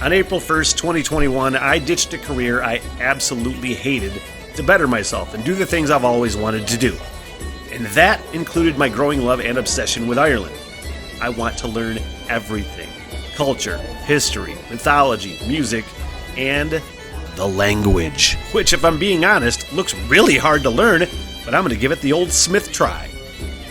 On April 1st, 2021, I ditched a career I absolutely hated to better myself and do the things I've always wanted to do. And that included my growing love and obsession with Ireland. I want to learn everything: culture, history, mythology, music, and the language. Which, if I'm being honest, looks really hard to learn, but I'm going to give it the old Smith try.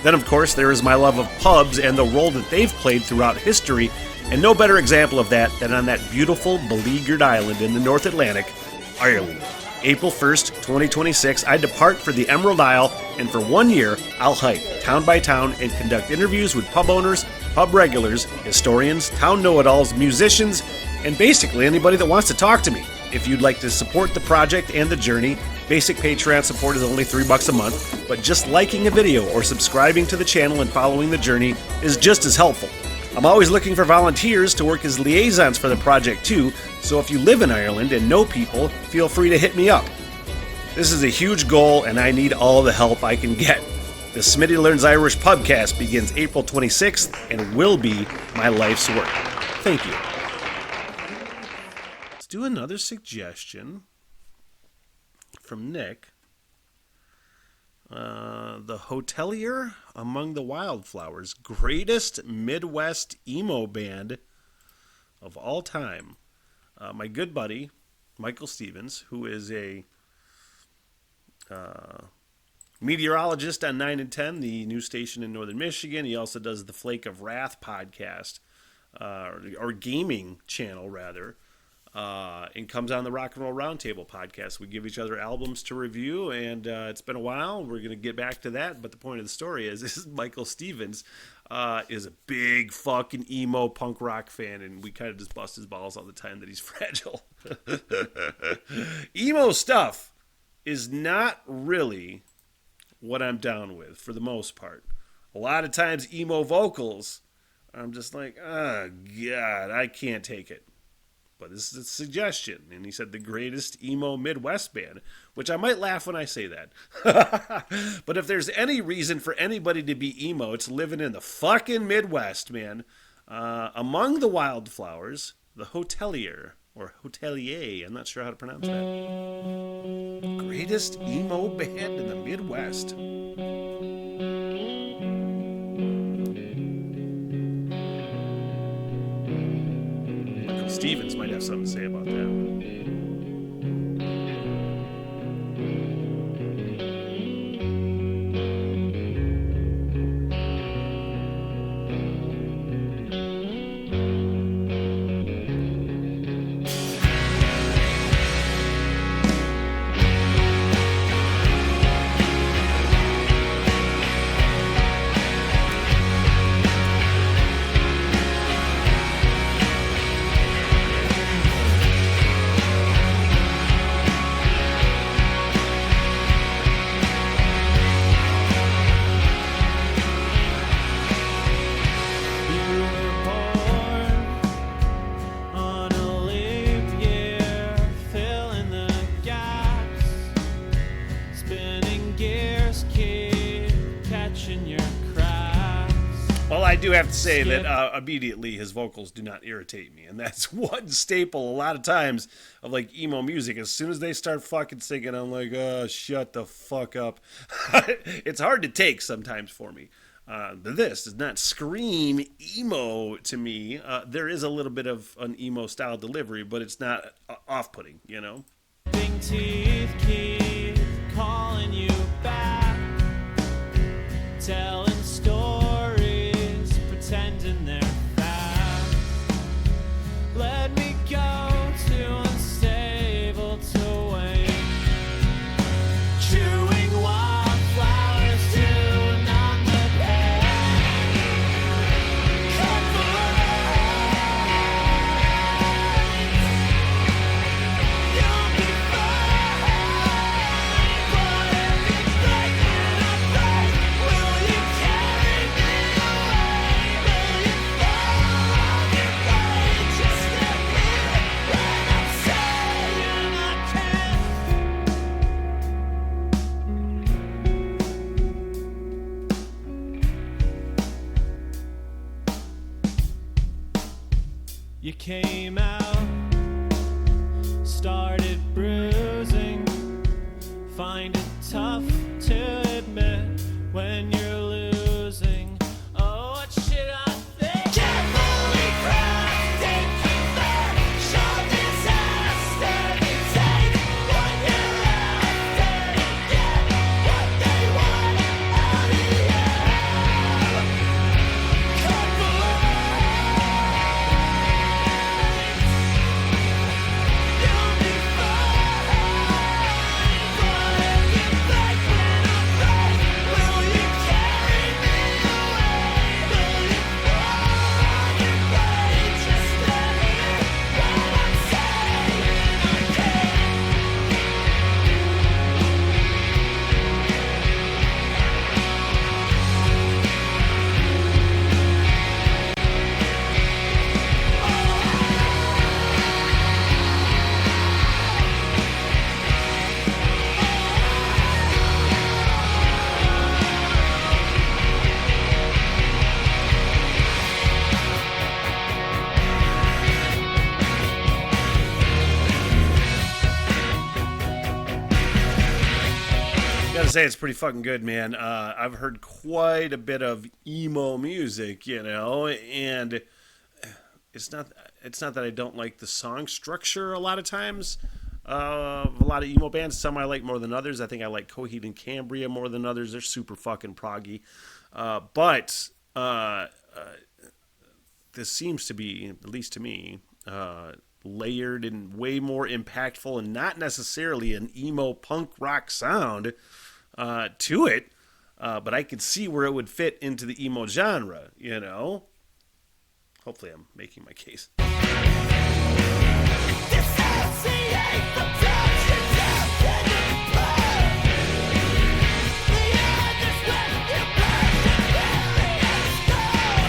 Then, of course, there is my love of pubs and the role that they've played throughout history, and no better example of that than on that beautiful, beleaguered island in the North Atlantic, Ireland. April 1st, 2026, I depart for the Emerald Isle, and for 1 year, I'll hike town by town and conduct interviews with pub owners, pub regulars, historians, town know-it-alls, musicians, and basically anybody that wants to talk to me. If you'd like to support the project and the journey, basic Patreon support is only $3 a month, but just liking a video or subscribing to the channel and following the journey is just as helpful. I'm always looking for volunteers to work as liaisons for the project too, so if you live in Ireland and know people, feel free to hit me up. This is a huge goal and I need all the help I can get. The Smitty Learns Irish Pubcast begins April 26th and will be my life's work. Thank you. Let's do another suggestion from Nick. The Hotelier Among the Wildflowers, greatest Midwest emo band of all time. My good buddy, Michael Stevens, who is a meteorologist on 9 and 10, the news station in northern Michigan. He also does the Flake of Wrath podcast, or gaming channel, rather. And comes on the Rock and Roll Roundtable podcast. We give each other albums to review, and it's been a while. We're going to get back to that, but the point of the story is Michael Stevens is a big fucking emo punk rock fan, and we kind of just bust his balls all the time that he's fragile. Emo stuff is not really what I'm down with, for the most part. A lot of times, emo vocals, I'm just like, oh, God, I can't take it. But this is a suggestion, and he said the greatest emo Midwest band, which I might laugh when I say that. But if there's any reason for anybody to be emo, it's living in the fucking Midwest, man. Among the Wildflowers, the Hotelier, or Hotelier, I'm not sure how to pronounce that. Greatest emo band in the Midwest. Stevens might have something to say about that. I do have to say that immediately his vocals do not irritate me, and that's one staple a lot of times of like emo music. As soon as they start fucking singing, I'm like, oh, shut the fuck up. It's hard to take sometimes for me. This does not scream emo to me. There is a little bit of an emo style delivery, but it's not off-putting, you know? Big teeth keep calling you back, telling stories, pretending they're facts. Let me go to unstable terrain, chewing wildflowers to numb the pain. You'll be fine, but every second I pray, will you carry me away? Will you fall on your way? Just let me when I'm saying I can't. You came out started bruising. Find it tough to admit when you're losing. Oh, what should I think? Carefully crafted, commercial disaster. You take what you're after to get what they want out of you. You'll be fine. But if you break when I break, will you carry me away? Will you fall on your way just to hear what I'm saying again? Gotta say, it's pretty fucking good, man. I've heard quite a bit of emo music, you know, and it's not that I don't like the song structure a lot of times. A lot of emo bands, some I like more than others. I think I like Coheed and Cambria more than others. They're super fucking proggy. But this seems to be, at least to me, layered and way more impactful and not necessarily an emo punk rock sound to it. But I could see where it would fit into the emo genre, you know? Hopefully I'm making my case. Dissociate from touch and death and the blood. The others when you burst and bury and stone.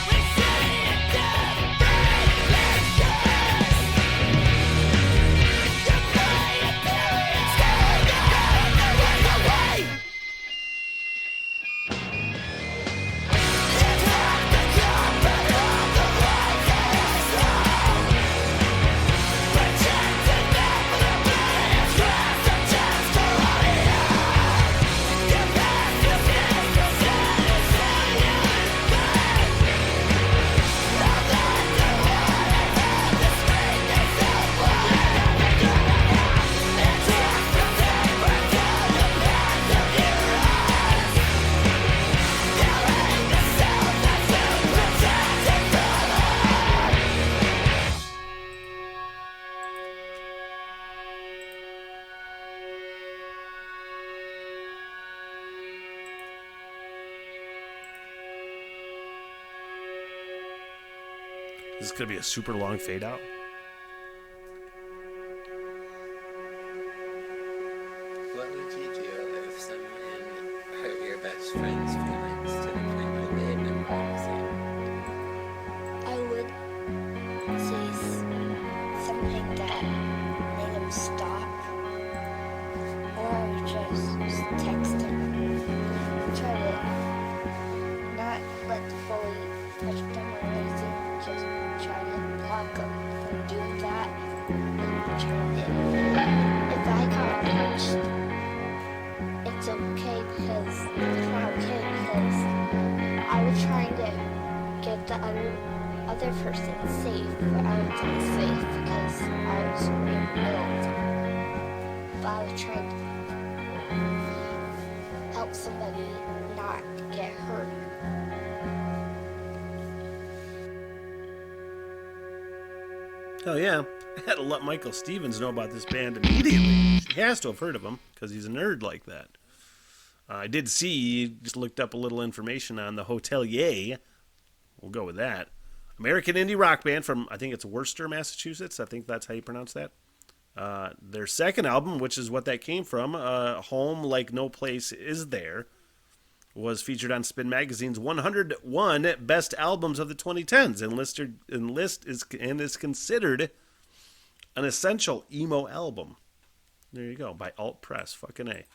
We say it does break pictures. You play it period, stay down and run away. It's hard to jump and run the lights and slow. Pretend to never play a stress or just to run it out. Your past is innocent, it's all you invent. Now that the world has had the screen itself, whatever you're gonna have, it's just a temper to the path of your eyes. There ain't the self that you protected from harm. This is going to be a super long fade out. What would you do if someone hurt your best friend's feelings to the point where they end up losing? I would say something that made him stop, or I would just text him. Try to not let the bully touch them or anything, just try to block him from doing that and turn it. If I got punched, it's okay because it's not okay because I was trying to get the other person safe, but I was unsafe because I was being ill. But I was trying to help somebody not get hurt. Oh yeah, I had to let Michael Stevens know about this band immediately. He has to have heard of them because he's a nerd like that. I did see, just looked up a little information on the Hotelier. We'll go with that. American indie rock band from, I think it's Worcester, Massachusetts. I think that's how you pronounce that. Their second album, which is what that came from, Home Like No Place Is There, was featured on Spin Magazine's 101 Best Albums of the 2010s and is considered an essential emo album. There you go, by Alt Press. Fucking A.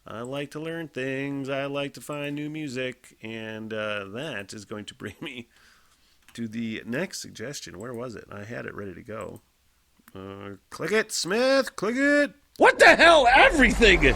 I like to learn things. I like to find new music. And that is going to bring me to the next suggestion. Where was it? I had it ready to go. Click it, Smith. Click it. What the hell? Everything!